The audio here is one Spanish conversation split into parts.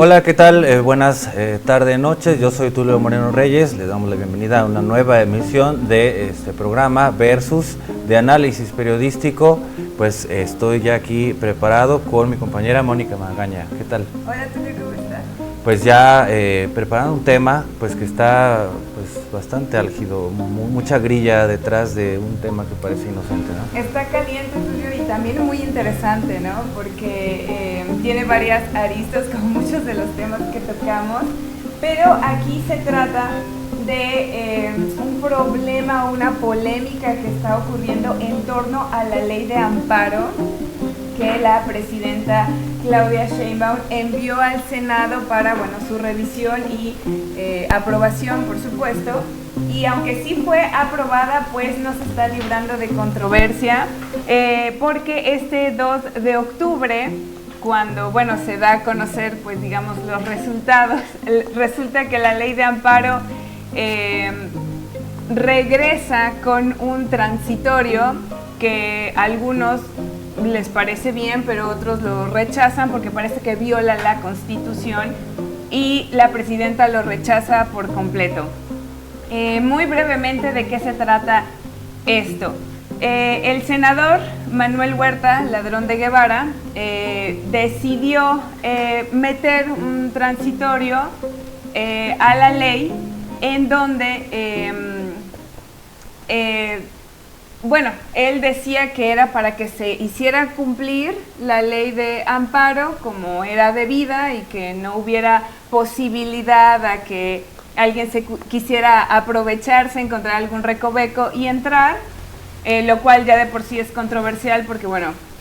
Hola, ¿qué tal? Buenas tardes, noches. Yo soy Tulio Moreno Reyes. Le damos la bienvenida a una nueva emisión de este programa Versus de análisis periodístico. Pues estoy ya aquí preparado con mi compañera Mónica Magaña. ¿Qué tal? Hola, Tulio, ¿cómo estás? Pues ya preparando un tema pues que está pues bastante álgido, mucha grilla detrás de un tema que parece inocente, ¿no? Está caliente, Tulio, y también muy interesante, ¿no? Porque tiene varias aristas como muchos de los temas que tocamos, pero aquí se trata de un problema, una polémica que está ocurriendo en torno a la ley de amparo que la presidenta Claudia Sheinbaum envió al Senado para, su revisión y aprobación, por supuesto. Y aunque sí fue aprobada, pues no se está librando de controversia, porque este 2 de octubre, cuando, se da a conocer, pues digamos, los resultados, resulta que la ley de amparo regresa con un transitorio que algunos les parece bien, pero otros lo rechazan porque parece que viola la Constitución y la presidenta lo rechaza por completo. Muy brevemente, ¿de qué se trata esto? El senador Manuel Huerta, Ladrón de Guevara, decidió meter un transitorio a la ley en donde él decía que era para que se hiciera cumplir la ley de amparo como era debida y que no hubiera posibilidad a que alguien se quisiera aprovecharse, encontrar algún recoveco y entrar, lo cual ya de por sí es controversial porque,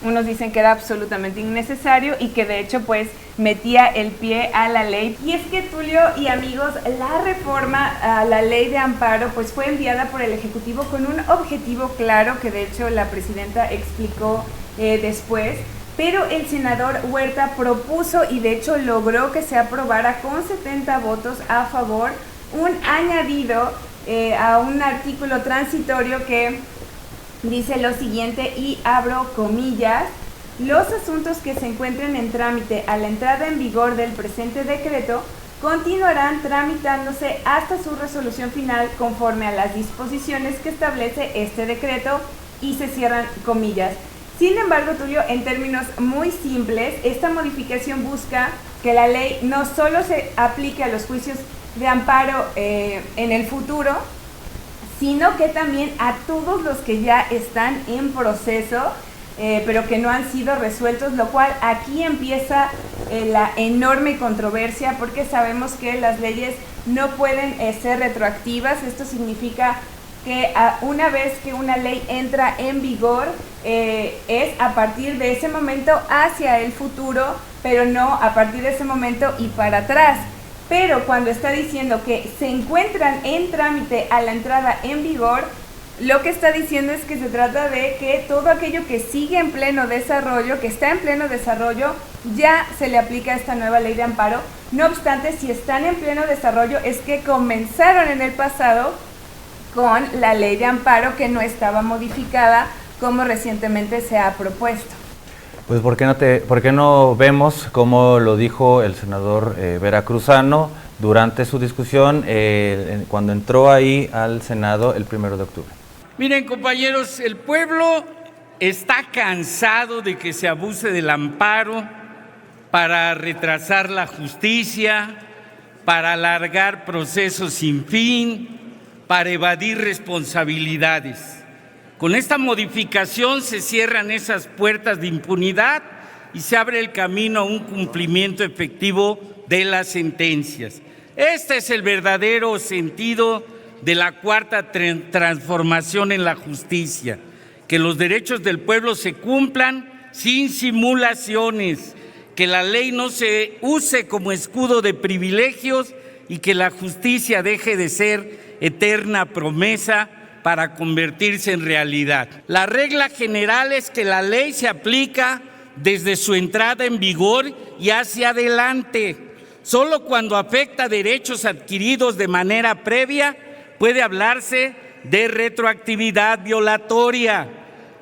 unos dicen que era absolutamente innecesario y que de hecho pues metía el pie a la ley. Y es que, Tulio y amigos, la reforma a la ley de amparo pues fue enviada por el Ejecutivo con un objetivo claro que de hecho la presidenta explicó después, pero el senador Huerta propuso y de hecho logró que se aprobara con 70 votos a favor un añadido a un artículo transitorio que dice lo siguiente, y abro comillas: los asuntos que se encuentren en trámite a la entrada en vigor del presente decreto continuarán tramitándose hasta su resolución final conforme a las disposiciones que establece este decreto, y se cierran comillas. Sin embargo, Tulio, en términos muy simples, esta modificación busca que la ley no solo se aplique a los juicios de amparo en el futuro, sino que también a todos los que ya están en proceso, pero que no han sido resueltos, lo cual aquí empieza la enorme controversia, porque sabemos que las leyes no pueden ser retroactivas. Esto significa que una vez que una ley entra en vigor, es a partir de ese momento hacia el futuro, pero no a partir de ese momento y para atrás. Pero cuando está diciendo que se encuentran en trámite a la entrada en vigor, lo que está diciendo es que se trata de que todo aquello que sigue en pleno desarrollo, que está en pleno desarrollo, ya se le aplica esta nueva ley de amparo. No obstante, si están en pleno desarrollo, es que comenzaron en el pasado con la ley de amparo que no estaba modificada como recientemente se ha propuesto. Pues ¿por qué no vemos cómo lo dijo el senador veracruzano durante su discusión cuando entró ahí al Senado el 1 de octubre? Miren, compañeros, el pueblo está cansado de que se abuse del amparo para retrasar la justicia, para alargar procesos sin fin, para evadir responsabilidades. Con esta modificación se cierran esas puertas de impunidad y se abre el camino a un cumplimiento efectivo de las sentencias. Este es el verdadero sentido de la cuarta transformación en la justicia: que los derechos del pueblo se cumplan sin simulaciones, que la ley no se use como escudo de privilegios y que la justicia deje de ser eterna promesa para convertirse en realidad. La regla general es que la ley se aplica desde su entrada en vigor y hacia adelante. Solo cuando afecta derechos adquiridos de manera previa puede hablarse de retroactividad violatoria.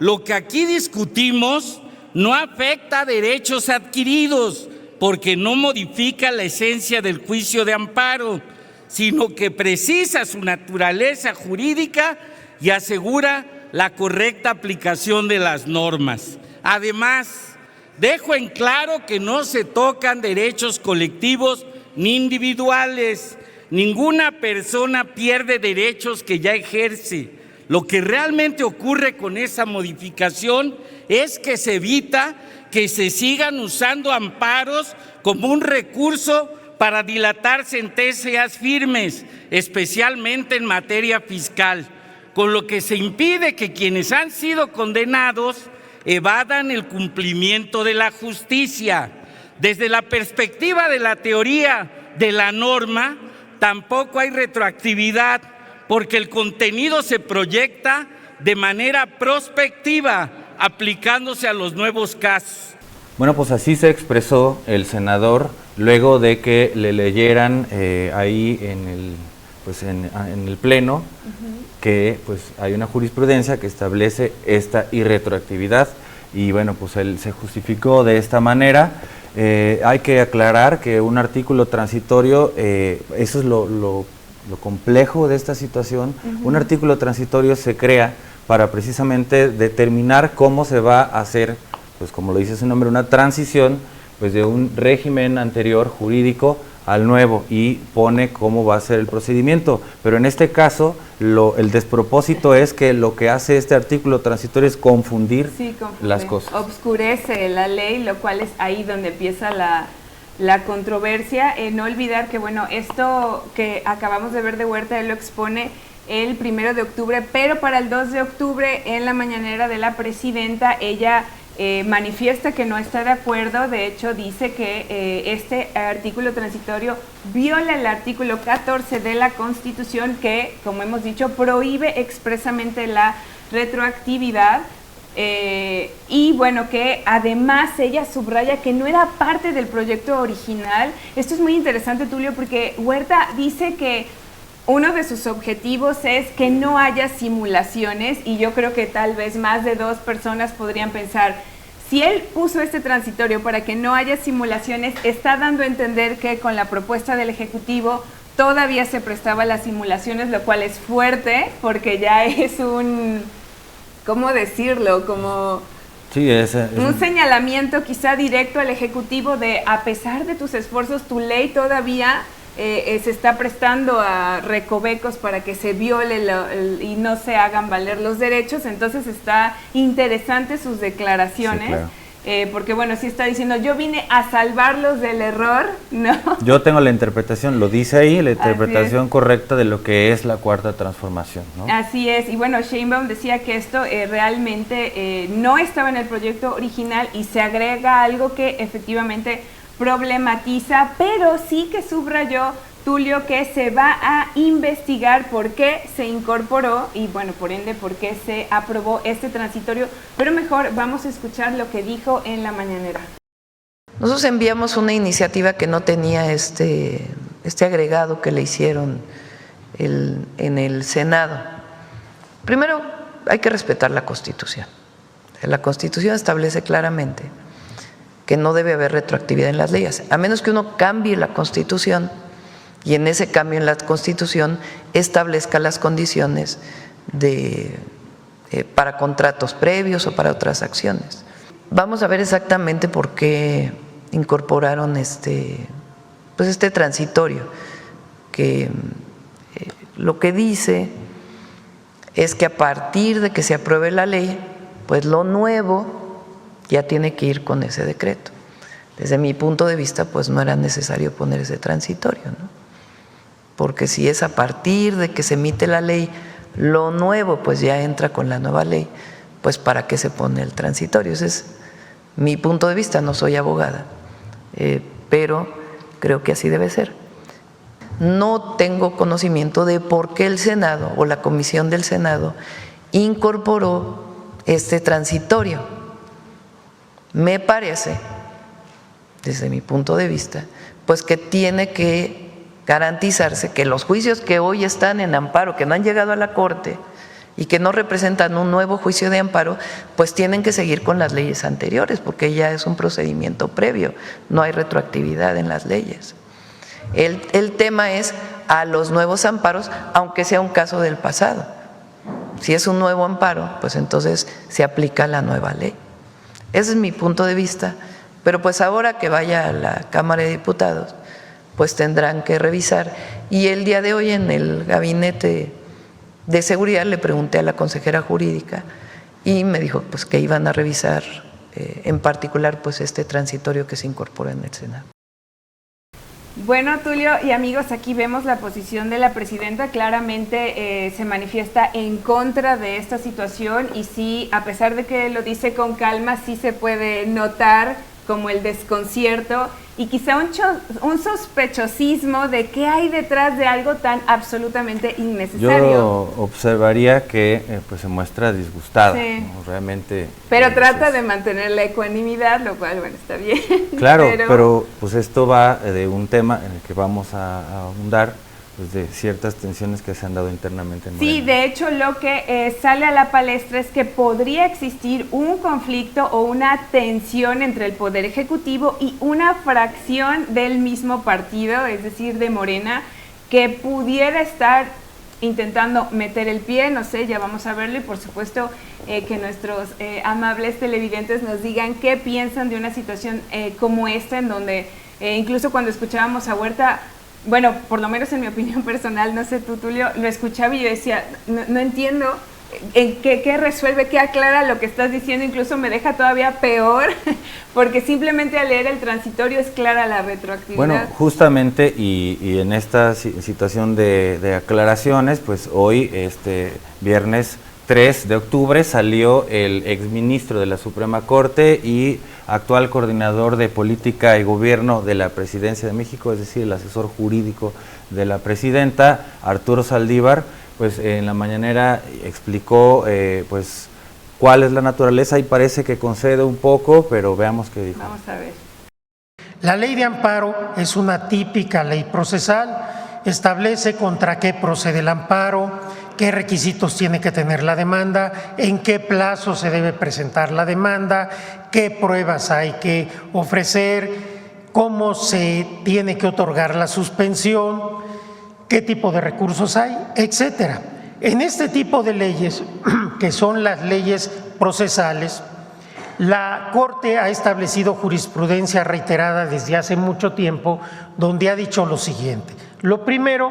Lo que aquí discutimos no afecta a derechos adquiridos, porque no modifica la esencia del juicio de amparo, sino que precisa su naturaleza jurídica y asegura la correcta aplicación de las normas. Además, dejo en claro que no se tocan derechos colectivos ni individuales. Ninguna persona pierde derechos que ya ejerce. Lo que realmente ocurre con esa modificación es que se evita que se sigan usando amparos como un recurso para dilatar sentencias firmes, especialmente en materia fiscal, con lo que se impide que quienes han sido condenados evadan el cumplimiento de la justicia. Desde la perspectiva de la teoría de la norma, tampoco hay retroactividad, porque el contenido se proyecta de manera prospectiva, aplicándose a los nuevos casos. Bueno, pues así se expresó el senador luego de que le leyeran ahí en el Pleno que pues hay una jurisprudencia que establece esta irretroactividad y bueno, pues él se justificó de esta manera. Hay que aclarar que un artículo transitorio, eso es lo complejo de esta situación. Un artículo transitorio se crea para precisamente determinar cómo se va a hacer, pues como lo dice su nombre, una transición pues de un régimen anterior jurídico al nuevo y pone cómo va a ser el procedimiento. Pero en este caso, el despropósito es que lo que hace este artículo transitorio es confundir las cosas. Obscurece la ley, lo cual es ahí donde empieza la controversia. No olvidar que, bueno, esto que acabamos de ver de Huerta, él lo expone el 1 de octubre, pero para el 2 de octubre, en la mañanera de la presidenta, ella manifiesta que no está de acuerdo. De hecho, dice que este artículo transitorio viola el artículo 14 de la Constitución que, como hemos dicho, prohíbe expresamente la retroactividad. Y bueno, que además ella subraya que no era parte del proyecto original. Esto es muy interesante, Tulio, porque Huerta dice que uno de sus objetivos es que no haya simulaciones, y yo creo que tal vez más de 2 personas podrían pensar, si él puso este transitorio para que no haya simulaciones, está dando a entender que con la propuesta del Ejecutivo todavía se prestaba las simulaciones, lo cual es fuerte, porque ya es un, ¿cómo decirlo? Como sí, un señalamiento quizá directo al Ejecutivo de, a pesar de tus esfuerzos, tu ley todavía se está prestando a recovecos para que se viole y no se hagan valer los derechos. Entonces está interesante sus declaraciones. Sí, claro. Porque bueno, sí está diciendo, yo vine a salvarlos del error, ¿no? Yo tengo la interpretación, lo dice ahí, la interpretación correcta de lo que es la Cuarta Transformación, ¿no? Así es, y bueno, Sheinbaum decía que esto realmente no estaba en el proyecto original y se agrega algo que efectivamente problematiza, pero sí que subrayó, Tulio, que se va a investigar por qué se incorporó y bueno, por ende, por qué se aprobó este transitorio, pero mejor vamos a escuchar lo que dijo en la mañanera. Nosotros enviamos una iniciativa que no tenía este agregado que le hicieron en el Senado. Primero, hay que respetar la Constitución. La Constitución establece claramente que no debe haber retroactividad en las leyes, a menos que uno cambie la Constitución y en ese cambio en la Constitución establezca las condiciones para contratos previos o para otras acciones. Vamos a ver exactamente por qué incorporaron este transitorio, que lo que dice es que a partir de que se apruebe la ley, pues lo nuevo ya tiene que ir con ese decreto. Desde mi punto de vista, pues no era necesario poner ese transitorio, ¿no? Porque si es a partir de que se emite la ley, lo nuevo pues ya entra con la nueva ley, pues ¿para qué se pone el transitorio? Ese es mi punto de vista, no soy abogada, pero creo que así debe ser. No tengo conocimiento de por qué el Senado o la Comisión del Senado incorporó este transitorio. Me parece, desde mi punto de vista, pues que tiene que garantizarse que los juicios que hoy están en amparo, que no han llegado a la Corte, y que no representan un nuevo juicio de amparo, pues tienen que seguir con las leyes anteriores, porque ya es un procedimiento previo, no hay retroactividad en las leyes. El tema es a los nuevos amparos, aunque sea un caso del pasado. Si es un nuevo amparo, pues entonces se aplica la nueva ley. Ese es mi punto de vista, pero pues ahora que vaya a la Cámara de Diputados, pues tendrán que revisar. Y el día de hoy en el Gabinete de Seguridad le pregunté a la consejera jurídica y me dijo pues que iban a revisar en particular pues este transitorio que se incorpora en el Senado. Bueno, Tulio y amigos, aquí vemos la posición de la presidenta. Claramente se manifiesta en contra de esta situación y sí, a pesar de que lo dice con calma, sí se puede notar como el desconcierto y quizá un sospechosismo de qué hay detrás de algo tan absolutamente innecesario. Yo observaría que pues se muestra disgustada, sí, ¿no? Realmente. Pero trata de mantener la ecuanimidad, lo cual, bueno, está bien. Claro, pero pues esto va de un tema en el que vamos a ahondar, pues de ciertas tensiones que se han dado internamente en Morena. Sí, de hecho lo que sale a la palestra es que podría existir un conflicto o una tensión entre el Poder Ejecutivo y una fracción del mismo partido, es decir, de Morena, que pudiera estar intentando meter el pie, no sé, ya vamos a verlo y por supuesto que nuestros amables televidentes nos digan qué piensan de una situación como esta, en donde incluso cuando escuchábamos a Huerta, bueno, por lo menos en mi opinión personal, no sé tú, Tulio, lo escuchaba y yo decía, no entiendo en qué resuelve, qué aclara lo que estás diciendo, incluso me deja todavía peor, porque simplemente al leer el transitorio es clara la retroactividad. Bueno, justamente, y en esta situación de aclaraciones, pues hoy, viernes 3 de octubre, salió el exministro de la Suprema Corte y actual coordinador de política y gobierno de la Presidencia de México, es decir, el asesor jurídico de la presidenta, Arturo Saldívar, pues en la mañanera explicó pues cuál es la naturaleza y parece que concede un poco, pero veamos qué dijo. Vamos a ver. La ley de amparo es una típica ley procesal, establece contra qué procede el amparo, qué requisitos tiene que tener la demanda, en qué plazo se debe presentar la demanda, qué pruebas hay que ofrecer, cómo se tiene que otorgar la suspensión, qué tipo de recursos hay, etcétera. En este tipo de leyes, que son las leyes procesales, la Corte ha establecido jurisprudencia reiterada desde hace mucho tiempo, donde ha dicho lo siguiente. Lo primero,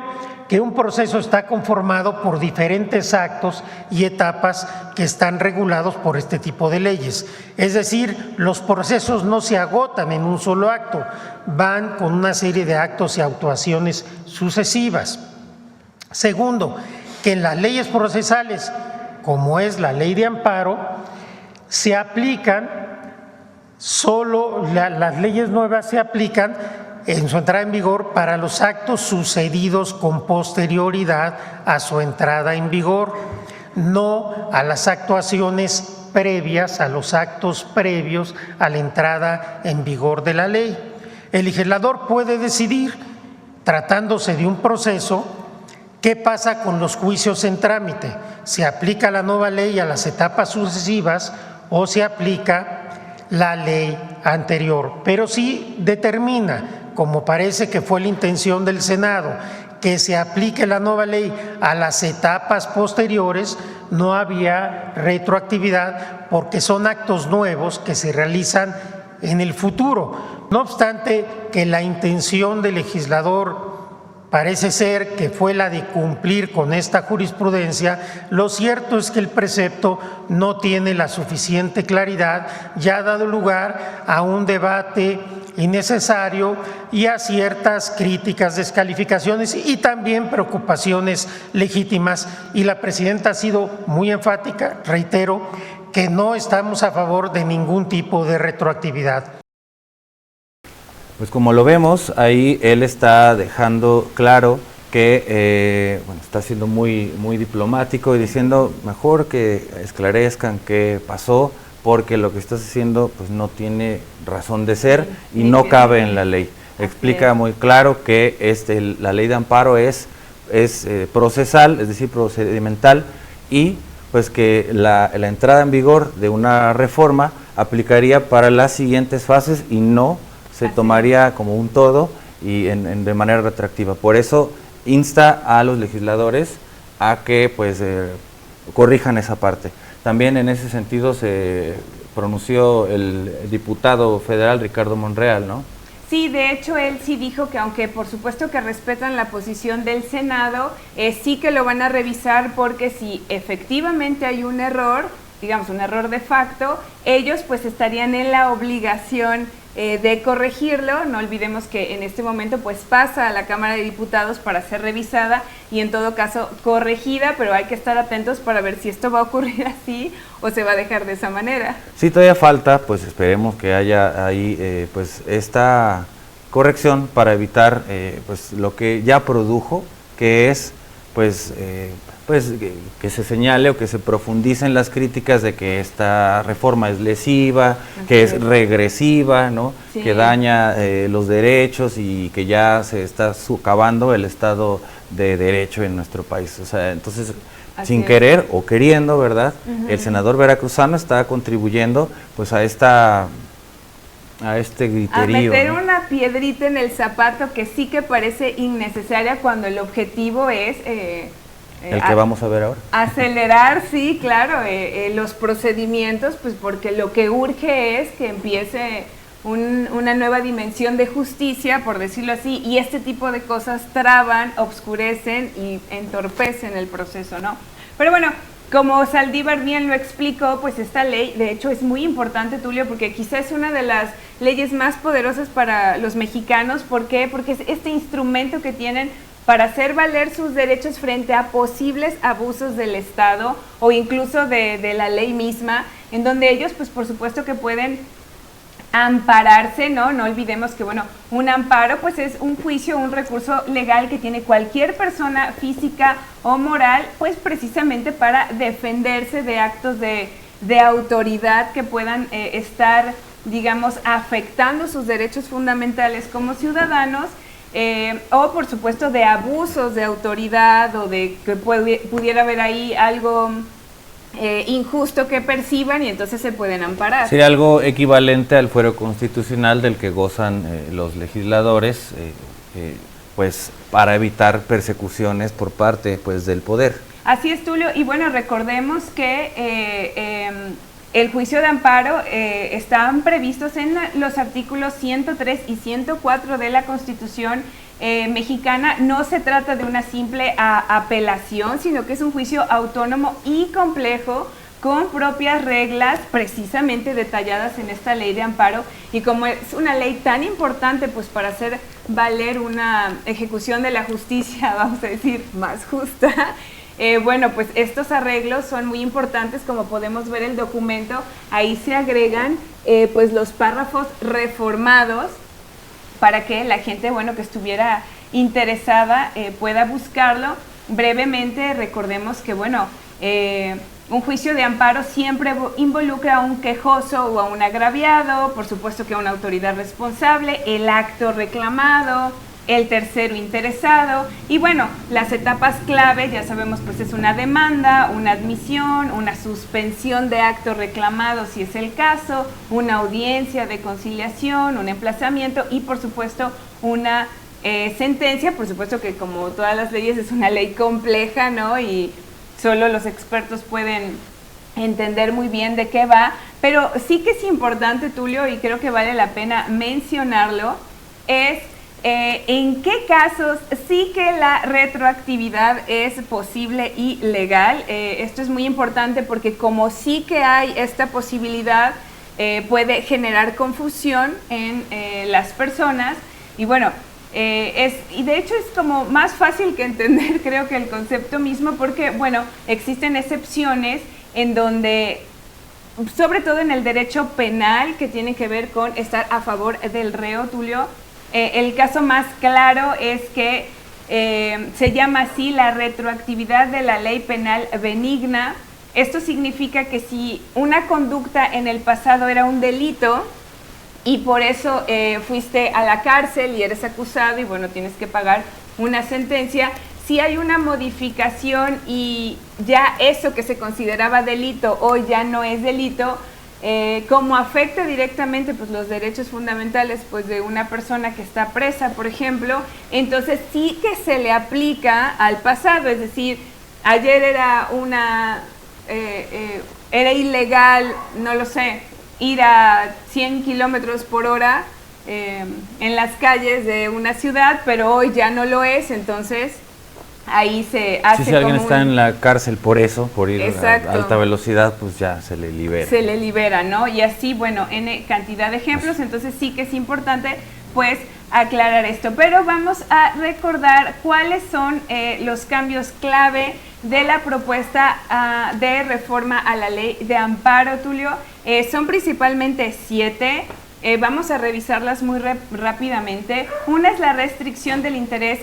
que un proceso está conformado por diferentes actos y etapas que están regulados por este tipo de leyes. Es decir, los procesos no se agotan en un solo acto, van con una serie de actos y actuaciones sucesivas. Segundo, que en las leyes procesales, como es la ley de amparo, se aplican solo, las leyes nuevas se aplican en su entrada en vigor para los actos sucedidos con posterioridad a su entrada en vigor, no a las actuaciones previas, a los actos previos a la entrada en vigor de la ley. El legislador puede decidir, tratándose de un proceso, ¿qué pasa con los juicios en trámite? ¿Se aplica la nueva ley a las etapas sucesivas o se aplica la ley anterior? Pero sí determina, como parece que fue la intención del Senado, que se aplique la nueva ley a las etapas posteriores, no había retroactividad porque son actos nuevos que se realizan en el futuro. No obstante que la intención del legislador parece ser que fue la de cumplir con esta jurisprudencia, lo cierto es que el precepto no tiene la suficiente claridad y ha dado lugar a un debate innecesario y a ciertas críticas, descalificaciones y también preocupaciones legítimas. Y la presidenta ha sido muy enfática, reitero, que no estamos a favor de ningún tipo de retroactividad. Pues como lo vemos, ahí él está dejando claro que bueno, está siendo muy diplomático y diciendo mejor que esclarezcan qué pasó, porque lo que estás haciendo pues no tiene razón de ser y no cabe en la ley. Explica muy claro que la ley de amparo es procesal, es decir, procedimental, y pues que la entrada en vigor de una reforma aplicaría para las siguientes fases y no se tomaría como un todo y de manera retroactiva. Por eso insta a los legisladores a que pues corrijan esa parte. También en ese sentido se pronunció el diputado federal Ricardo Monreal, ¿no? Sí, de hecho él sí dijo que aunque por supuesto que respetan la posición del Senado, sí que lo van a revisar porque si efectivamente hay un error, digamos un error de facto, ellos pues estarían en la obligación de corregirlo. No olvidemos que en este momento pues pasa a la Cámara de Diputados para ser revisada y en todo caso corregida, pero hay que estar atentos para ver si esto va a ocurrir así o se va a dejar de esa manera. Sí, todavía falta, pues esperemos que haya ahí pues esta corrección para evitar pues lo que ya produjo, que es pues que se señale o que se profundicen las críticas de que esta reforma es lesiva, que es regresiva, ¿no? Sí. Que daña los derechos y que ya se está socavando el Estado de Derecho en nuestro país. O sea, entonces, sin querer o queriendo, ¿verdad? El senador veracruzano está contribuyendo pues a este griterío. A meter, ¿no?, una piedrita en el zapato que sí que parece innecesaria cuando el objetivo es... el que vamos a ver ahora. Acelerar, sí, claro, los procedimientos, pues porque lo que urge es que empiece una nueva dimensión de justicia, por decirlo así, y este tipo de cosas traban, obscurecen y entorpecen el proceso, ¿no? Pero bueno, como Saldívar bien lo explicó, pues esta ley, de hecho, es muy importante, Tulio, porque quizás es una de las leyes más poderosas para los mexicanos. ¿Por qué? Porque es este instrumento que tienen para hacer valer sus derechos frente a posibles abusos del Estado o incluso de la ley misma, en donde ellos, pues por supuesto que pueden ampararse, ¿no? No olvidemos que, bueno, un amparo pues es un juicio, un recurso legal que tiene cualquier persona física o moral, pues precisamente para defenderse de actos de autoridad que puedan estar, digamos, afectando sus derechos fundamentales como ciudadanos, o por supuesto de abusos de autoridad o de que pudiera haber ahí algo injusto que perciban y entonces se pueden amparar. Sería algo equivalente al fuero constitucional del que gozan los legisladores, pues para evitar persecuciones por parte pues del poder. Así es, Tulio, y bueno, recordemos que el juicio de amparo están previstos en los artículos 103 y 104 de la Constitución mexicana. No se trata de una simple apelación, sino que es un juicio autónomo y complejo con propias reglas precisamente detalladas en esta ley de amparo, y como es una ley tan importante pues para hacer valer una ejecución de la justicia, vamos a decir, más justa, bueno, pues estos arreglos son muy importantes. Como podemos ver el documento, ahí se agregan pues los párrafos reformados para que la gente, bueno, que estuviera interesada pueda buscarlo. Brevemente, recordemos que, bueno, un juicio de amparo siempre involucra a un quejoso o a un agraviado, por supuesto que a una autoridad responsable, el acto reclamado, el tercero interesado, y bueno, las etapas clave, ya sabemos, pues es una demanda, una admisión, una suspensión de acto reclamado si es el caso, una audiencia de conciliación, un emplazamiento y por supuesto una sentencia. Por supuesto que como todas las leyes es una ley compleja, ¿no? Y solo los expertos pueden entender muy bien de qué va, pero sí que es importante, Tulio, y creo que vale la pena mencionarlo, es en qué casos sí que la retroactividad es posible y legal. Esto es muy importante porque como sí que hay esta posibilidad, puede generar confusión en las personas y bueno, y de hecho es como más fácil que entender, creo, que el concepto mismo, porque bueno, existen excepciones en donde, sobre todo en el derecho penal, que tiene que ver con estar a favor del reo, Tulio. El caso más claro es que se llama así la retroactividad de la ley penal benigna. Esto significa que si una conducta en el pasado era un delito y por eso fuiste a la cárcel y eres acusado y bueno, tienes que pagar una sentencia, si hay una modificación y ya eso que se consideraba delito hoy ya no es delito, como afecta directamente pues los derechos fundamentales pues de una persona que está presa, por ejemplo, entonces sí que se le aplica al pasado, es decir, ayer era era ilegal, no lo sé, ir a 100 kilómetros por hora en las calles de una ciudad, pero hoy ya no lo es, entonces ahí se hace. Si alguien está en la cárcel por eso, por ir Exacto. a alta velocidad, pues ya se le libera. Se le libera, ¿no? Y así, bueno, N cantidad de ejemplos, entonces sí que es importante, pues, aclarar esto. Pero vamos a recordar cuáles son los cambios clave de la propuesta de reforma a la ley de amparo, Tulio. Son principalmente 7. Vamos a revisarlas muy rápidamente. Una es la restricción del interés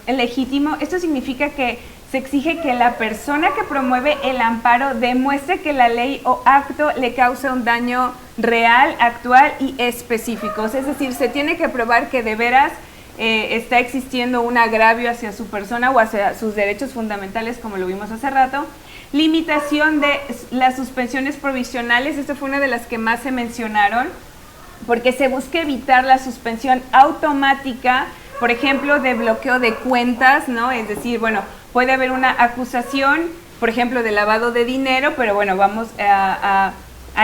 legítimo. Esto significa que se exige que la persona que promueve el amparo demuestre que la ley o acto le causa un daño real, actual y específico. Es decir, se tiene que probar que de veras está existiendo un agravio hacia su persona o hacia sus derechos fundamentales, como lo vimos hace rato. Limitación de las suspensiones provisionales. Esta fue una de las que más se mencionaron, porque se busca evitar la suspensión automática, por ejemplo, de bloqueo de cuentas, ¿no? Es decir, bueno, puede haber una acusación, por ejemplo, de lavado de dinero, pero bueno, vamos a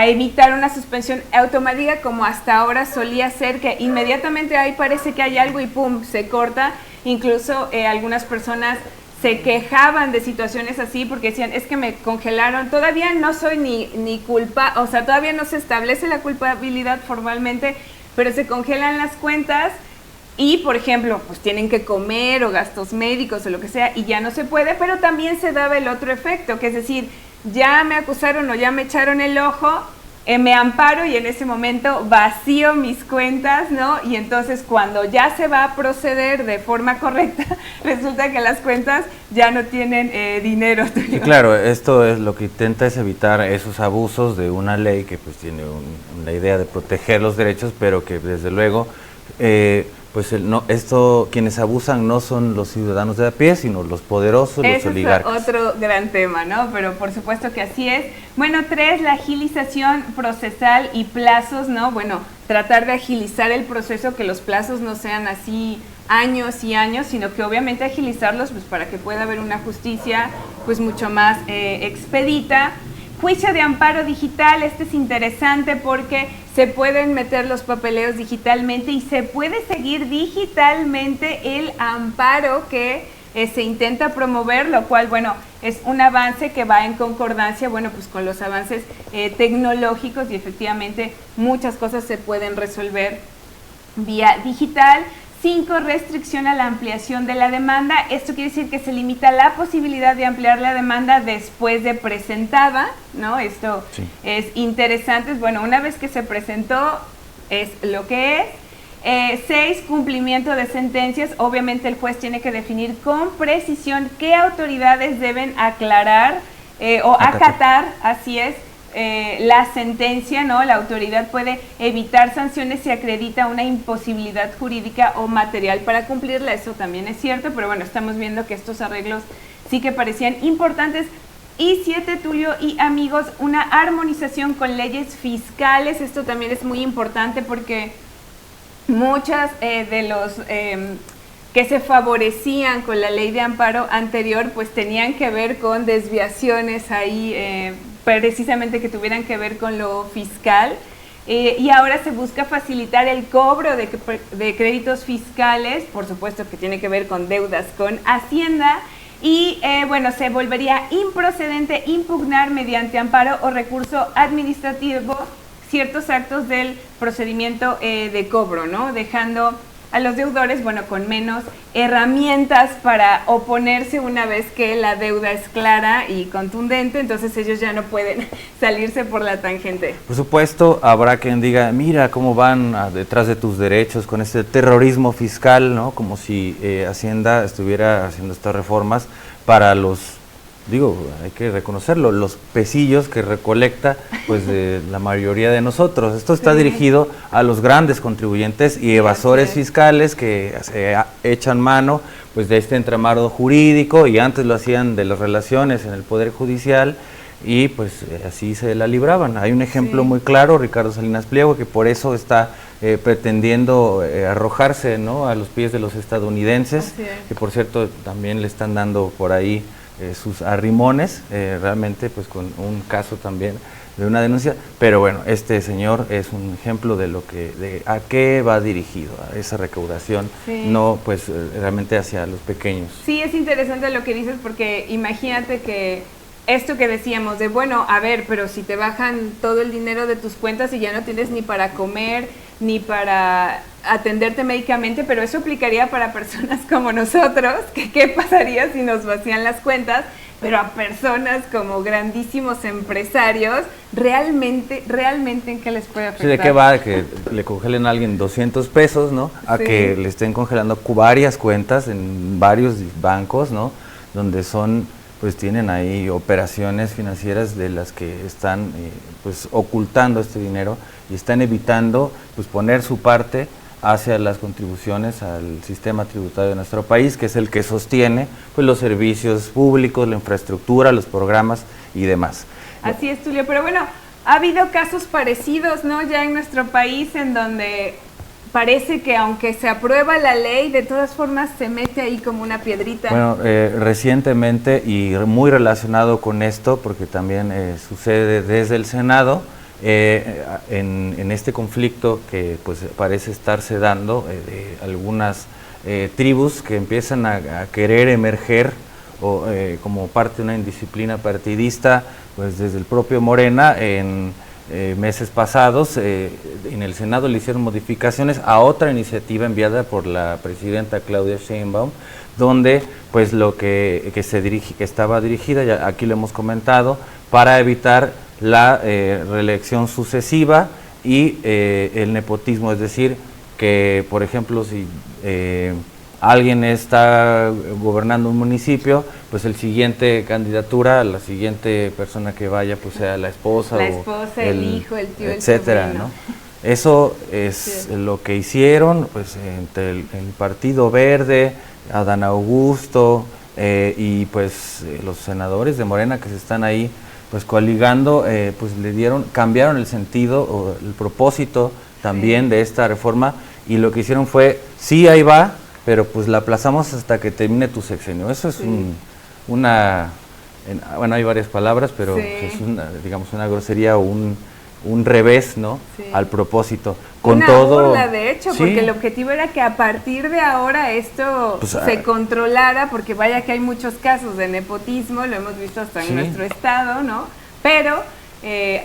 evitar una suspensión automática como hasta ahora solía ser, que inmediatamente ahí parece que hay algo y pum, se corta. Incluso algunas personas se quejaban de situaciones así porque decían, es que me congelaron, todavía no soy ni culpa, o sea, todavía no se establece la culpabilidad formalmente, pero se congelan las cuentas y, por ejemplo, pues tienen que comer o gastos médicos o lo que sea y ya no se puede, pero también se daba el otro efecto, que es decir, ya me acusaron o ya me echaron el ojo, me amparo y en ese momento vacío mis cuentas, ¿no? Y entonces cuando ya se va a proceder de forma correcta, resulta que las cuentas ya no tienen dinero. Sí, claro, esto es lo que intenta es evitar esos abusos de una ley que pues tiene la idea de proteger los derechos, pero que desde luego pues quienes abusan no son los ciudadanos de a pie, sino los poderosos, los oligarcas. Es otro gran tema, ¿no? Pero por supuesto que así es. Bueno, 3, la agilización procesal y plazos, ¿no? Bueno, tratar de agilizar el proceso, que los plazos no sean así años y años, sino que obviamente agilizarlos pues para que pueda haber una justicia pues mucho más expedita. Juicio de amparo digital, este es interesante porque se pueden meter los papeleos digitalmente y se puede seguir digitalmente el amparo que se intenta promover, lo cual, bueno, es un avance que va en concordancia, bueno, pues con los avances tecnológicos y efectivamente muchas cosas se pueden resolver vía digital. 5, restricción a la ampliación de la demanda. Esto quiere decir que se limita la posibilidad de ampliar la demanda después de presentada, ¿no? Esto sí es interesante. Bueno, una vez que se presentó es lo que es. 6, cumplimiento de sentencias. Obviamente el juez tiene que definir con precisión qué autoridades deben aclarar o acatar, así es, la sentencia, ¿no? La autoridad puede evitar sanciones si acredita una imposibilidad jurídica o material para cumplirla, eso también es cierto, pero bueno, estamos viendo que estos arreglos sí que parecían importantes. Y 7, Tulio y amigos, una armonización con leyes fiscales. Esto también es muy importante porque muchas de los que se favorecían con la ley de amparo anterior pues tenían que ver con desviaciones ahí precisamente que tuvieran que ver con lo fiscal, y ahora se busca facilitar el cobro de créditos fiscales, por supuesto que tiene que ver con deudas con Hacienda, y bueno, se volvería improcedente impugnar mediante amparo o recurso administrativo ciertos actos del procedimiento de cobro, ¿no? Dejando a los deudores, bueno, con menos herramientas para oponerse una vez que la deuda es clara y contundente, entonces ellos ya no pueden salirse por la tangente. Por supuesto, habrá quien diga, mira cómo van detrás de tus derechos con este terrorismo fiscal, ¿no? Como si Hacienda estuviera haciendo estas reformas para los digo, hay que reconocerlo, los pesillos que recolecta pues de la mayoría de nosotros. Esto está dirigido a los grandes contribuyentes y evasores fiscales que se echan mano pues de este entramado jurídico, y antes lo hacían de las relaciones en el Poder Judicial, y pues así se la libraban. Hay un ejemplo muy claro, Ricardo Salinas Pliego, que por eso está pretendiendo arrojarse, ¿no?, a los pies de los estadounidenses, que por cierto también le están dando por ahí sus arrimones, realmente pues con un caso también de una denuncia, pero bueno, este señor es un ejemplo de lo que, de a qué va dirigido, a esa recaudación, no pues realmente hacia los pequeños. Sí, es interesante lo que dices, porque imagínate que esto que decíamos de, bueno, a ver, pero si te bajan todo el dinero de tus cuentas y ya no tienes ni para comer, ni para atenderte médicamente, pero eso aplicaría para personas como nosotros, que qué pasaría si nos vacían las cuentas, pero a personas como grandísimos empresarios, realmente ¿en qué les puede afectar? Sí, ¿de qué va? Que le congelen a alguien 200 pesos, ¿no? A que le estén congelando varias cuentas en varios bancos, ¿no? Donde pues tienen ahí operaciones financieras de las que están pues ocultando este dinero y están evitando pues poner su parte hacia las contribuciones al sistema tributario de nuestro país, que es el que sostiene pues los servicios públicos, la infraestructura, los programas y demás. Así es, Tulio, pero bueno, ha habido casos parecidos, ¿no?, ya en nuestro país, en donde parece que aunque se aprueba la ley, de todas formas se mete ahí como una piedrita. Bueno, recientemente, y muy relacionado con esto, porque también sucede desde el Senado, en este conflicto que pues parece estarse dando de algunas tribus que empiezan a querer emerger como parte de una indisciplina partidista, pues desde el propio Morena, en meses pasados, en el Senado le hicieron modificaciones a otra iniciativa enviada por la presidenta Claudia Sheinbaum, donde pues lo que estaba dirigida, ya aquí lo hemos comentado, para evitar la reelección sucesiva y el nepotismo, es decir, que por ejemplo si alguien está gobernando un municipio, pues el siguiente candidatura, la siguiente persona que vaya, pues sea la esposa, el hijo, el tío, etcétera, ¿no? Eso es lo que hicieron, pues entre el Partido Verde, Adán Augusto y pues los senadores de Morena que se están ahí pues coaligando, pues cambiaron el sentido o el propósito también de esta reforma, y lo que hicieron fue, sí, ahí va, pero pues la aplazamos hasta que termine tu sexenio. Eso es bueno, hay varias palabras, pero es digamos una grosería o un revés, ¿no? Al propósito. Con una todo, burla, de hecho, porque el objetivo era que a partir de ahora esto pues, se controlara, porque vaya que hay muchos casos de nepotismo, lo hemos visto hasta en nuestro estado, ¿no? Pero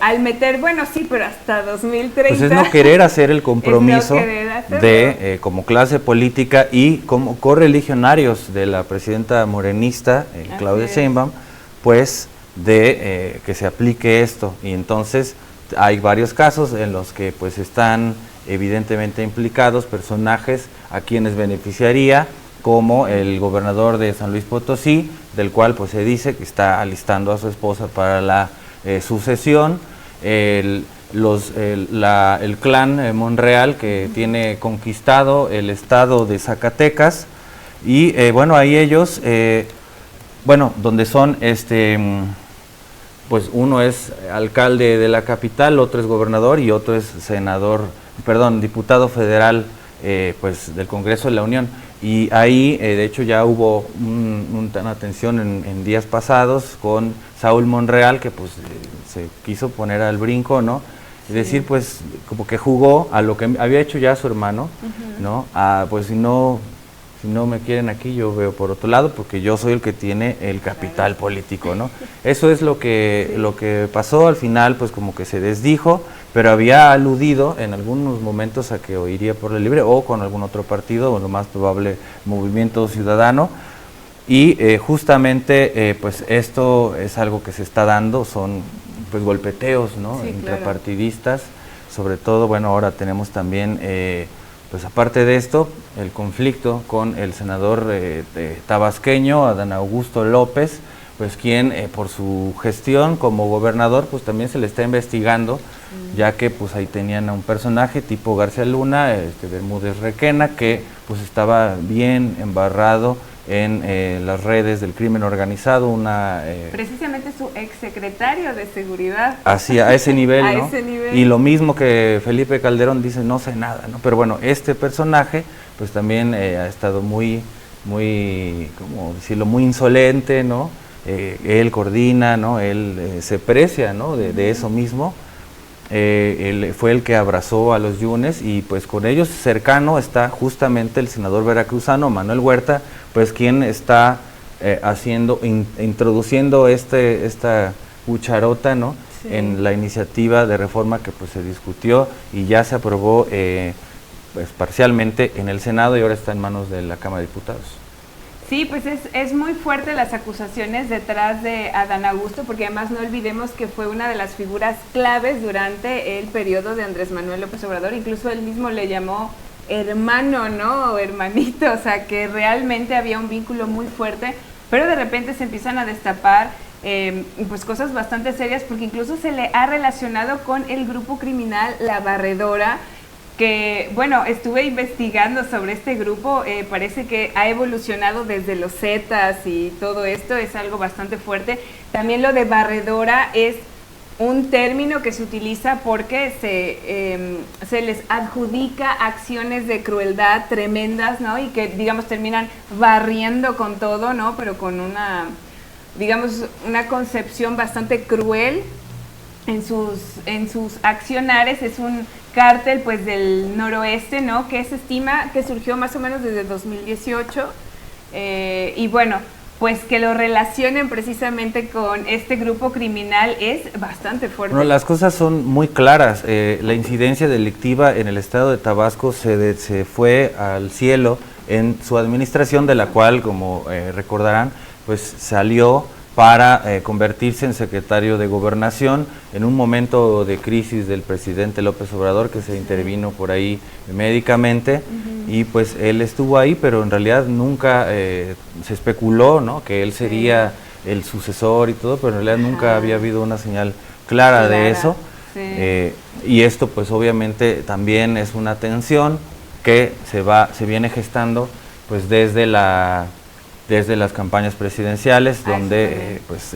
al meter, bueno, sí, pero hasta 2030... Pues es no querer hacer el compromiso de, como clase política y como correligionarios de la presidenta morenista, Claudia Sheinbaum, pues de que se aplique esto. Y entonces hay varios casos en los que pues están evidentemente implicados personajes a quienes beneficiaría, como el gobernador de San Luis Potosí, del cual pues se dice que está alistando a su esposa para la sucesión, el clan Monreal, que tiene conquistado el estado de Zacatecas, y bueno, ahí ellos, donde son pues uno es alcalde de la capital, otro es gobernador y otro es diputado federal pues del Congreso de la Unión. Y ahí, de hecho, ya hubo una tensión en días pasados con Saúl Monreal, que pues se quiso poner al brinco, ¿no? Es decir, pues como que jugó a lo que había hecho ya su hermano, ¿no? Pues si no me quieren aquí, yo veo por otro lado, porque yo soy el que tiene el capital político, ¿no? Eso es lo que pasó. Al final, pues como que se desdijo, pero había aludido en algunos momentos a que o iría por la Libre o con algún otro partido, o lo más probable Movimiento Ciudadano, y justamente pues esto es algo que se está dando, son pues golpeteos, ¿no? Intrapartidistas, sobre todo, bueno, ahora tenemos también... pues aparte de esto, el conflicto con el senador tabasqueño, Adán Augusto López, pues quien por su gestión como gobernador, pues también se le está investigando, ya que pues ahí tenían a un personaje tipo García Luna, Bermúdez Requena, que pues estaba bien embarrado en las redes del crimen organizado, precisamente su exsecretario de Seguridad. Así, a ese nivel, a ¿no? ese nivel. Y lo mismo que Felipe Calderón dice, no sé nada, ¿no? Pero bueno, este personaje pues también ha estado muy, ¿cómo decirlo?, muy insolente, ¿no? Él coordina, ¿no? Él se precia, ¿no? de eso mismo. Él fue el que abrazó a los Yunes y pues con ellos cercano está justamente el senador veracruzano Manuel Huerta, pues quien está introduciendo esta cucharota, ¿no? Sí. En la iniciativa de reforma que pues se discutió y ya se aprobó pues parcialmente en el Senado y ahora está en manos de la Cámara de Diputados. Sí, pues es muy fuerte las acusaciones detrás de Adán Augusto, porque además no olvidemos que fue una de las figuras claves durante el periodo de Andrés Manuel López Obrador, incluso él mismo le llamó hermano, ¿no? O hermanito, o sea que realmente había un vínculo muy fuerte, pero de repente se empiezan a destapar pues cosas bastante serias, porque incluso se le ha relacionado con el grupo criminal La Barredora, que, bueno, estuve investigando sobre este grupo, parece que ha evolucionado desde los Zetas y todo esto, es algo bastante fuerte. También lo de barredora es un término que se utiliza porque se les adjudica acciones de crueldad tremendas, ¿no? Y que, digamos, terminan barriendo con todo, ¿no? Pero con una, digamos, una concepción bastante cruel en sus accionares. Es un cártel pues del noroeste, ¿no? Que se estima que surgió más o menos desde 2018 y bueno, pues que lo relacionen precisamente con este grupo criminal es bastante fuerte. Bueno, las cosas son muy claras. La incidencia delictiva en el estado de Tabasco se fue al cielo en su administración, de la cual, como recordarán, pues salió para convertirse en secretario de Gobernación en un momento de crisis del presidente López Obrador, que se intervino por ahí médicamente, y pues él estuvo ahí, pero en realidad nunca se especuló, ¿no?, que él sería el sucesor y todo, pero en realidad nunca había habido una señal clara de eso. Sí. Y esto pues obviamente también es una tensión que se viene gestando pues desde las campañas presidenciales, donde pues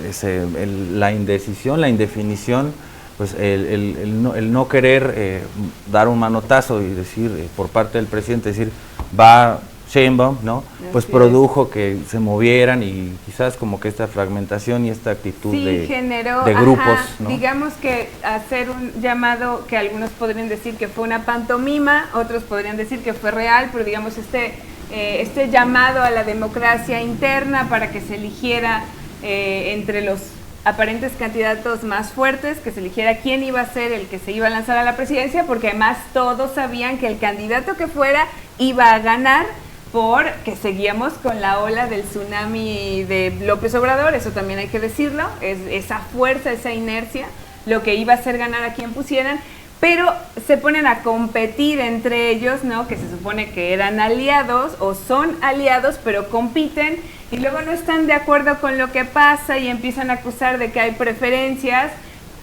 la indecisión, la indefinición, pues el no querer dar un manotazo y decir por parte del presidente, decir va Sheinbaum, ¿no? Pues produjo que se movieran y quizás como que esta fragmentación y esta actitud generó, de grupos, ¿no? Digamos que hacer un llamado que algunos podrían decir que fue una pantomima, otros podrían decir que fue real, pero digamos este llamado a la democracia interna para que se eligiera entre los aparentes candidatos más fuertes, que se eligiera quién iba a ser el que se iba a lanzar a la presidencia, porque además todos sabían que el candidato que fuera iba a ganar, porque seguíamos con la ola del tsunami de López Obrador, eso también hay que decirlo, es esa fuerza, esa inercia, lo que iba a hacer ganar a quien pusieran. Pero se ponen a competir entre ellos, ¿no? Que se supone que eran aliados o son aliados, pero compiten y luego no están de acuerdo con lo que pasa y empiezan a acusar de que hay preferencias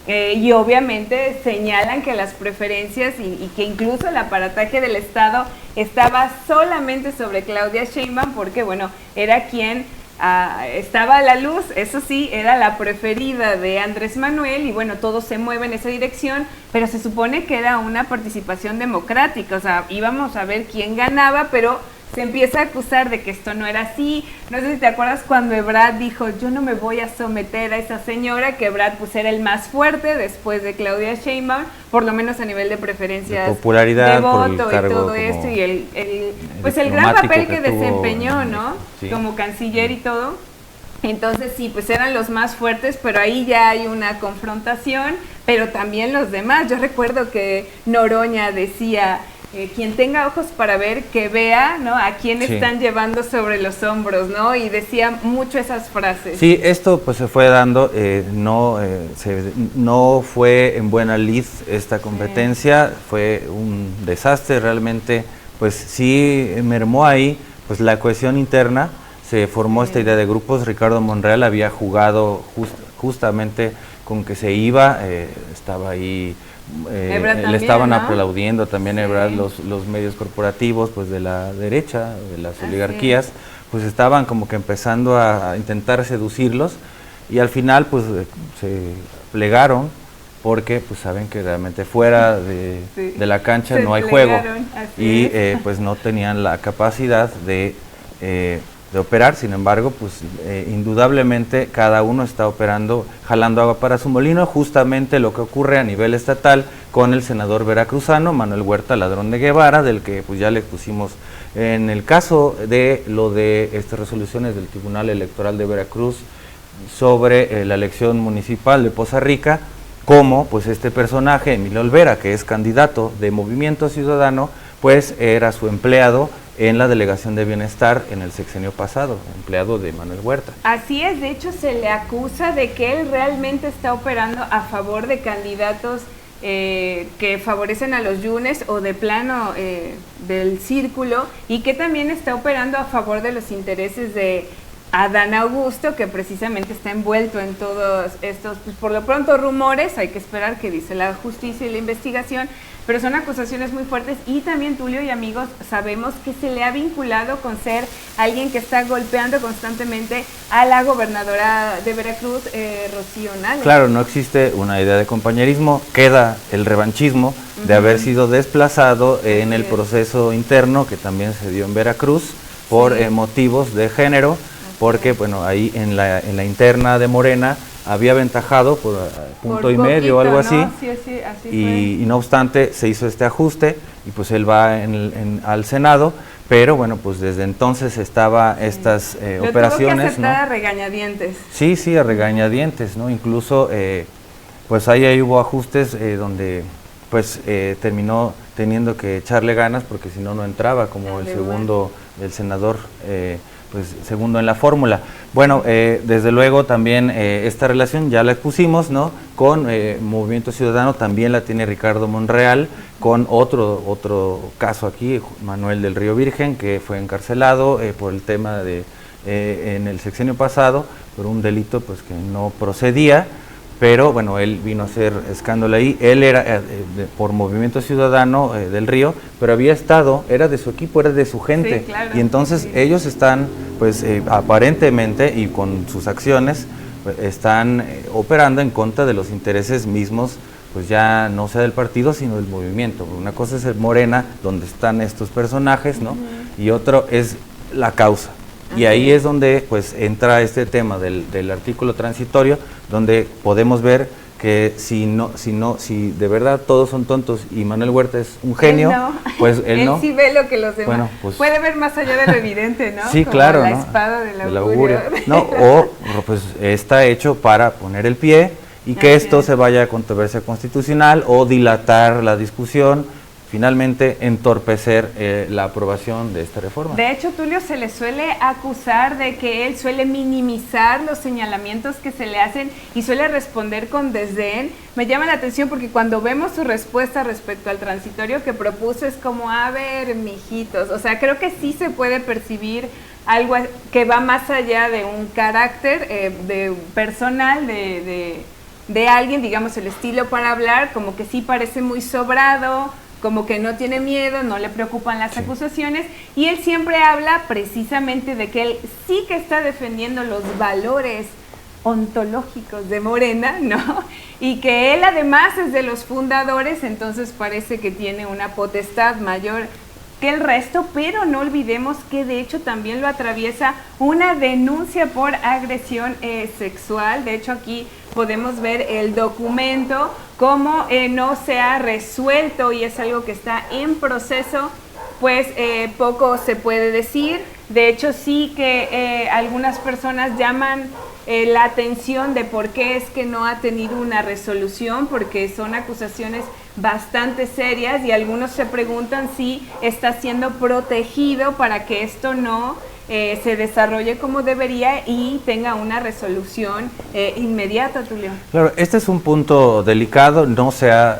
y obviamente señalan que las preferencias y que incluso el aparataje del Estado estaba solamente sobre Claudia Sheinbaum porque, bueno, era quien estaba a la luz, eso sí, era la preferida de Andrés Manuel y bueno, todo se mueve en esa dirección, pero se supone que era una participación democrática, o sea, íbamos a ver quién ganaba, pero se empieza a acusar de que esto no era así. No sé si te acuerdas cuando Ebrard dijo, yo no me voy a someter a esa señora, que Ebrard pues era el más fuerte después de Claudia Sheinbaum, por lo menos a nivel de preferencias, de popularidad, de voto y todo esto, y el gran papel que desempeñó, ¿no? Sí. Como canciller y todo. Entonces sí, pues eran los más fuertes, pero ahí ya hay una confrontación, pero también los demás. Yo recuerdo que Noroña decía, quien tenga ojos para ver, que vea, ¿no? A quién están llevando sobre los hombros, ¿no? Y decía mucho esas frases. Sí, esto pues se fue dando, no fue en buena lid esta competencia, fue un desastre realmente, pues sí mermó ahí pues la cohesión interna se formó esta idea de grupos. Ricardo Monreal había jugado justamente con que se iba, estaba ahí, le estaban aplaudiendo también, Ebrard, los medios corporativos pues de la derecha, de las oligarquías, pues estaban como que empezando a intentar seducirlos, y al final pues se plegaron, porque pues saben que realmente fuera de la cancha no hay juego, y pues no tenían la capacidad de operar. Sin embargo, pues indudablemente cada uno está operando, jalando agua para su molino, justamente lo que ocurre a nivel estatal con el senador veracruzano Manuel Huerta Ladrón de Guevara, del que pues ya le pusimos en el caso de lo de estas resoluciones del Tribunal Electoral de Veracruz sobre la elección municipal de Poza Rica, como pues este personaje, Emilio Olvera, que es candidato de Movimiento Ciudadano, pues era su empleado en la Delegación de Bienestar en el sexenio pasado, empleado de Manuel Huerta. Así es, de hecho se le acusa de que él realmente está operando a favor de candidatos que favorecen a los yunes o de plano del círculo, y que también está operando a favor de los intereses de Adán Augusto, que precisamente está envuelto en todos estos, pues por lo pronto, rumores. Hay que esperar qué dice la justicia y la investigación, pero son acusaciones muy fuertes. Y también, Tulio y amigos, sabemos que se le ha vinculado con ser alguien que está golpeando constantemente a la gobernadora de Veracruz, Rocío Nale. Claro, no existe una idea de compañerismo, queda el revanchismo de haber sido desplazado en el proceso interno que también se dio en Veracruz por motivos de género, porque bueno, ahí en la interna de Morena había aventajado por punto y medio o algo así, ¿no? Sí, así y no obstante se hizo este ajuste, y pues él va al Senado, pero bueno, pues desde entonces estaba estas operaciones, tuvo que aceptar, ¿no? A regañadientes. Sí, a regañadientes, ¿no? Incluso pues ahí hubo ajustes donde pues terminó teniendo que echarle ganas, porque si no, no entraba como el segundo, el senador pues segundo en la fórmula. Bueno, desde luego también esta relación ya la expusimos, ¿no? Con Movimiento Ciudadano también la tiene Ricardo Monreal, con otro caso aquí, Manuel del Río Virgen, que fue encarcelado por el tema de en el sexenio pasado por un delito pues que no procedía, pero bueno, él vino a hacer escándalo ahí. Él era por Movimiento Ciudadano del Río, pero había estado, era de su equipo, era de su gente, sí, claro, y entonces ellos están pues aparentemente y con sus acciones pues, están operando en contra de los intereses mismos, pues ya no sea del partido sino del movimiento. Una cosa es el Morena, donde están estos personajes, ¿no? Y otro es la causa. Y ahí es donde pues entra este tema del artículo transitorio, donde podemos ver que si de verdad todos son tontos y Manuel Huerta es un genio, pues él no. Él sí ve lo que los demás. Bueno, pues, puede ver más allá de lo evidente, ¿no? Sí, como claro, la ¿no? espada del del augurio. No, o pues está hecho para poner el pie y que esto se vaya a controversia constitucional o dilatar la discusión, finalmente entorpecer la aprobación de esta reforma. De hecho, Tulio, se le suele acusar de que él suele minimizar los señalamientos que se le hacen y suele responder con desdén. Me llama la atención porque cuando vemos su respuesta respecto al transitorio que propuso es como, a ver, mijitos, o sea, creo que sí se puede percibir algo que va más allá de un carácter personal de alguien, digamos, el estilo para hablar, como que sí parece muy sobrado, como que no tiene miedo, no le preocupan las acusaciones, y él siempre habla precisamente de que él sí que está defendiendo los valores ontológicos de Morena, ¿no? Y que él además es de los fundadores, entonces parece que tiene una potestad mayor que el resto, pero no olvidemos que de hecho también lo atraviesa una denuncia por agresión sexual. De hecho, aquí podemos ver el documento, cómo no se ha resuelto y es algo que está en proceso, pues poco se puede decir. De hecho, sí que algunas personas llaman la atención de por qué es que no ha tenido una resolución, porque son acusaciones bastante serias y algunos se preguntan si está siendo protegido para que esto no se desarrolle como debería y tenga una resolución inmediata, Tulio. Claro, este es un punto delicado, no se ha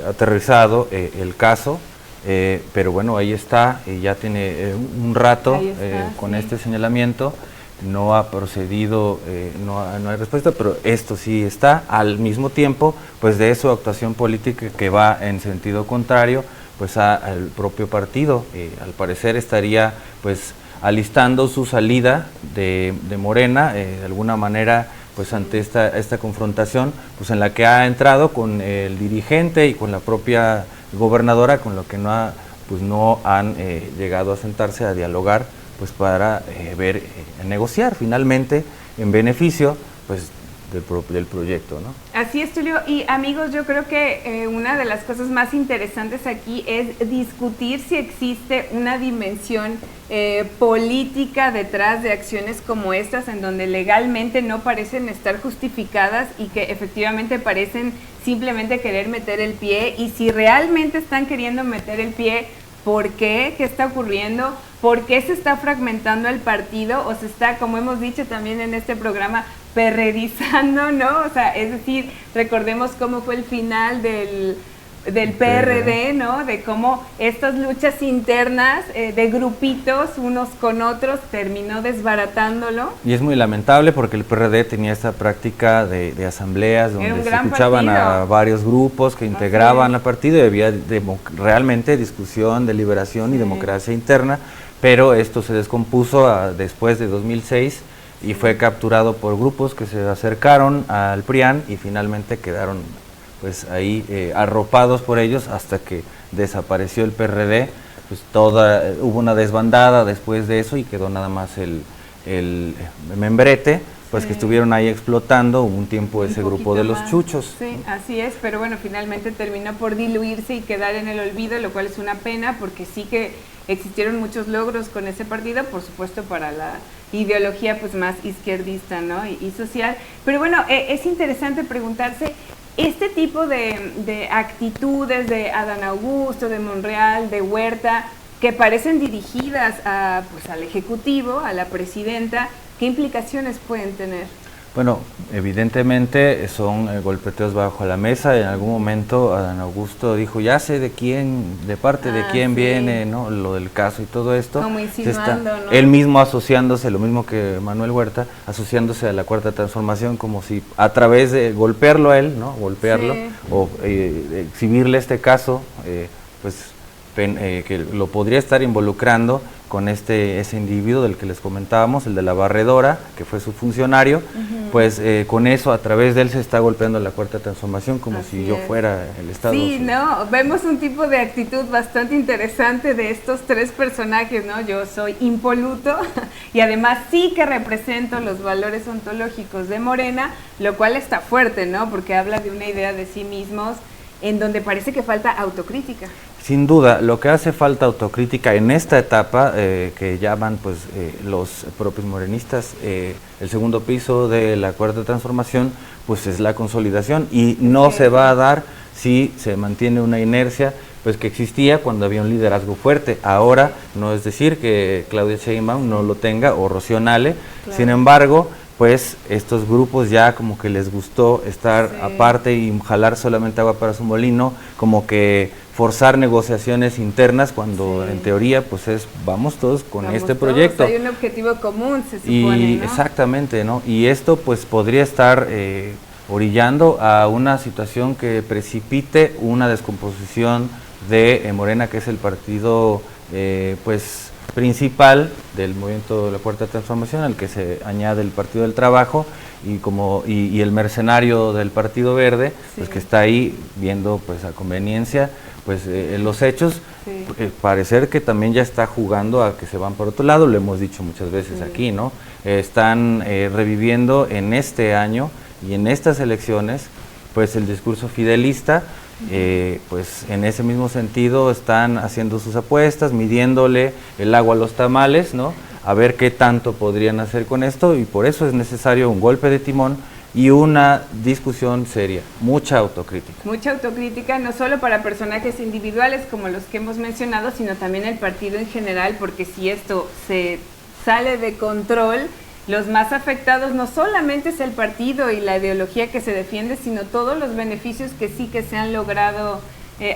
aterrizado el caso, pero bueno, ahí está, ya tiene un rato con sí. este señalamiento. No ha procedido, no hay respuesta, pero esto sí está. Al mismo tiempo, pues de su actuación política que va en sentido contrario, pues al propio partido. Al parecer estaría pues alistando su salida de Morena, de alguna manera, pues ante esta confrontación, pues en la que ha entrado con el dirigente y con la propia gobernadora, con lo que no han llegado a sentarse a dialogar, pues para negociar finalmente en beneficio pues del proyecto, ¿no? Así es, Tulio. Y amigos, yo creo que una de las cosas más interesantes aquí es discutir si existe una dimensión política detrás de acciones como estas, en donde legalmente no parecen estar justificadas y que efectivamente parecen simplemente querer meter el pie, y si realmente están queriendo meter el pie, ¿por qué? ¿Qué está ocurriendo? ¿Por qué se está fragmentando el partido? O se está, como hemos dicho también en este programa, perredizando, ¿no? O sea, es decir, recordemos cómo fue el final del PRD, ¿no? De cómo estas luchas internas de grupitos unos con otros terminó desbaratándolo. Y es muy lamentable porque el PRD tenía esta práctica de asambleas donde se escuchaban a varios grupos que integraban al partido y había realmente discusión, deliberación y democracia interna, pero esto se descompuso después de 2006 y fue capturado por grupos que se acercaron al PRIAN y finalmente quedaron pues ahí arropados por ellos hasta que desapareció el PRD. Pues hubo una desbandada después de eso y quedó nada más el membrete, pues que estuvieron ahí explotando un tiempo ese grupo de los chuchos. Sí, así es, pero bueno, finalmente terminó por diluirse y quedar en el olvido, lo cual es una pena porque sí que existieron muchos logros con ese partido, por supuesto para la ideología pues más izquierdista, ¿no? y social. Pero bueno, es interesante preguntarse, este tipo de actitudes de Adán Augusto, de Monreal, de Huerta, que parecen dirigidas al Ejecutivo, a la presidenta, ¿qué implicaciones pueden tener? Bueno, evidentemente son golpeteos bajo la mesa. En algún momento Adán Augusto dijo, ya sé de parte de quién viene, ¿no? Lo del caso y todo esto. Como insinuando, ¿no? Él mismo asociándose, lo mismo que Manuel Huerta, asociándose a la Cuarta Transformación, como si a través de golpearlo a él, ¿no? Golpearlo, o exhibirle este caso, que lo podría estar involucrando con ese individuo del que les comentábamos, el de la barredora, que fue su funcionario, pues con eso, a través de él se está golpeando la Cuarta Transformación como Así si yo es. fuera el Estado. Sí, ¿no? Vemos un tipo de actitud bastante interesante de estos tres personajes, ¿no? Yo soy impoluto y además sí que represento los valores ontológicos de Morena, lo cual está fuerte, ¿no? Porque habla de una idea de sí mismos en donde parece que falta autocrítica. Sin duda, lo que hace falta autocrítica en esta etapa, que llaman pues los propios morenistas, el segundo piso de la Cuarta Transformación, pues es la consolidación, y no se va a dar si se mantiene una inercia pues que existía cuando había un liderazgo fuerte. Ahora no es decir que Claudia Sheinbaum no lo tenga, o Rocío Nale, sin embargo, pues estos grupos ya como que les gustó estar aparte y jalar solamente agua para su molino, como que forzar negociaciones internas cuando en teoría pues vamos todos con este proyecto. Hay un objetivo común, se supone, ¿no? Exactamente, ¿no? Y esto pues podría estar orillando a una situación que precipite una descomposición de Morena, que es el partido pues principal del movimiento de la Cuarta Transformación, al que se añade el Partido del Trabajo y el mercenario del Partido Verde, pues que está ahí viendo pues a conveniencia pues los hechos, parecer que también ya está jugando a que se van por otro lado, lo hemos dicho muchas veces aquí, ¿no? Están reviviendo en este año y en estas elecciones pues el discurso fidelista. Pues en ese mismo sentido están haciendo sus apuestas, midiéndole el agua a los tamales, ¿no? A ver qué tanto podrían hacer con esto, y por eso es necesario un golpe de timón y una discusión seria, mucha autocrítica. Mucha autocrítica, no solo para personajes individuales como los que hemos mencionado, sino también el partido en general, porque si esto se sale de control, los más afectados no solamente es el partido y la ideología que se defiende, sino todos los beneficios que sí que se han logrado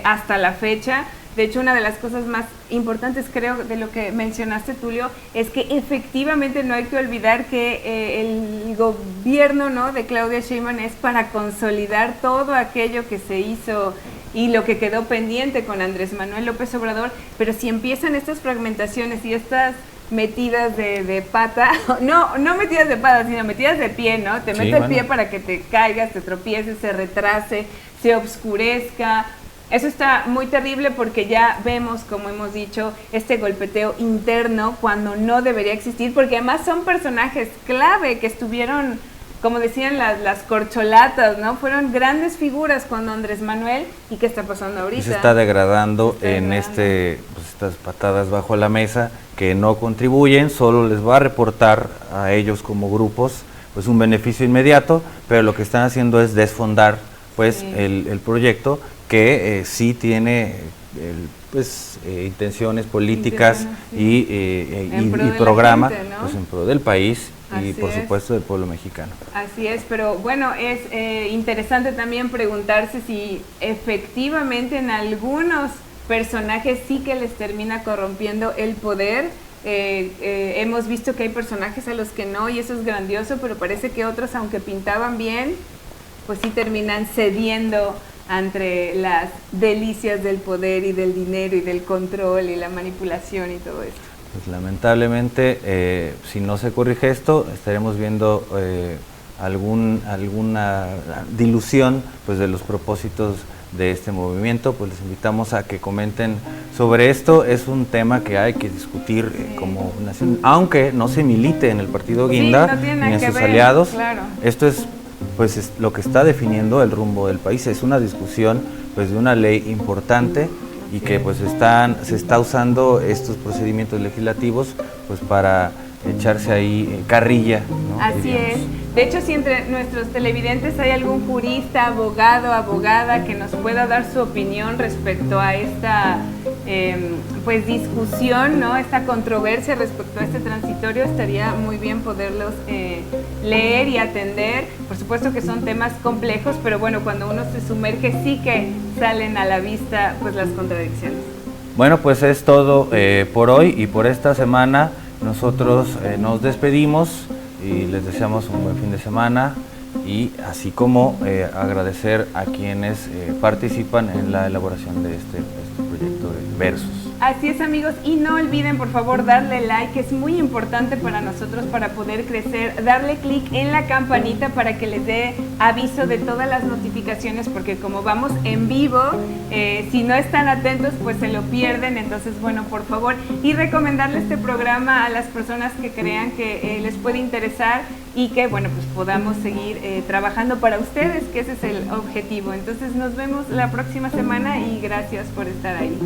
hasta la fecha. De hecho, una de las cosas más importantes, creo, de lo que mencionaste, Tulio, es que efectivamente no hay que olvidar que el gobierno, ¿no?, de Claudia Sheinbaum es para consolidar todo aquello que se hizo y lo que quedó pendiente con Andrés Manuel López Obrador, pero si empiezan estas fragmentaciones y estas metidas de pata, no metidas de pata, sino metidas de pie, ¿no? Te mete el pie para que te caigas, te tropieces, se retrase, se obscurezca. Eso está muy terrible porque ya vemos, como hemos dicho, este golpeteo interno cuando no debería existir, porque además son personajes clave que estuvieron, como decían las corcholatas, ¿no? Fueron grandes figuras cuando Andrés Manuel. ¿Y qué está pasando ahorita? Se está degradando en estas patadas bajo la mesa que no contribuyen, solo les va a reportar a ellos como grupos pues un beneficio inmediato, pero lo que están haciendo es desfondar pues el proyecto que sí tiene intenciones políticas y programa, gente, ¿no?, pues en pro del país. Y por supuesto del pueblo mexicano. Así es, pero bueno, es interesante también preguntarse si efectivamente en algunos personajes sí que les termina corrompiendo el poder. Hemos visto que hay personajes a los que no, y eso es grandioso, pero parece que otros, aunque pintaban bien, pues sí terminan cediendo ante las delicias del poder y del dinero y del control y la manipulación y todo esto. Pues lamentablemente, si no se corrige esto, estaremos viendo alguna dilución pues de los propósitos de este movimiento. Pues les invitamos a que comenten sobre esto. Es un tema que hay que discutir como nación, aunque no se milite en el partido Guinda ni en sus aliados. Claro. Esto es pues lo que está definiendo el rumbo del país. Es una discusión pues de una ley importante y que pues se está usando estos procedimientos legislativos pues para echarse ahí carrilla, ¿no? Así diríamos. Es. De hecho, si entre nuestros televidentes hay algún jurista, abogado, abogada que nos pueda dar su opinión respecto a esta pues discusión, ¿no?, esta controversia respecto a este transitorio, estaría muy bien poderlos leer y atender. Por supuesto que son temas complejos, pero bueno, cuando uno se sumerge sí que salen a la vista pues las contradicciones. Bueno, pues es todo por hoy y por esta semana. Nosotros nos despedimos y les deseamos un buen fin de semana, y así como agradecer a quienes participan en la elaboración de este proyecto de Versus. Así es, amigos, y no olviden por favor darle like, es muy importante para nosotros para poder crecer, darle clic en la campanita para que les dé aviso de todas las notificaciones, porque como vamos en vivo, si no están atentos pues se lo pierden. Entonces bueno, por favor, y recomendarle este programa a las personas que crean que les puede interesar y que bueno, pues podamos seguir trabajando para ustedes, que ese es el objetivo. Entonces nos vemos la próxima semana y gracias por estar ahí.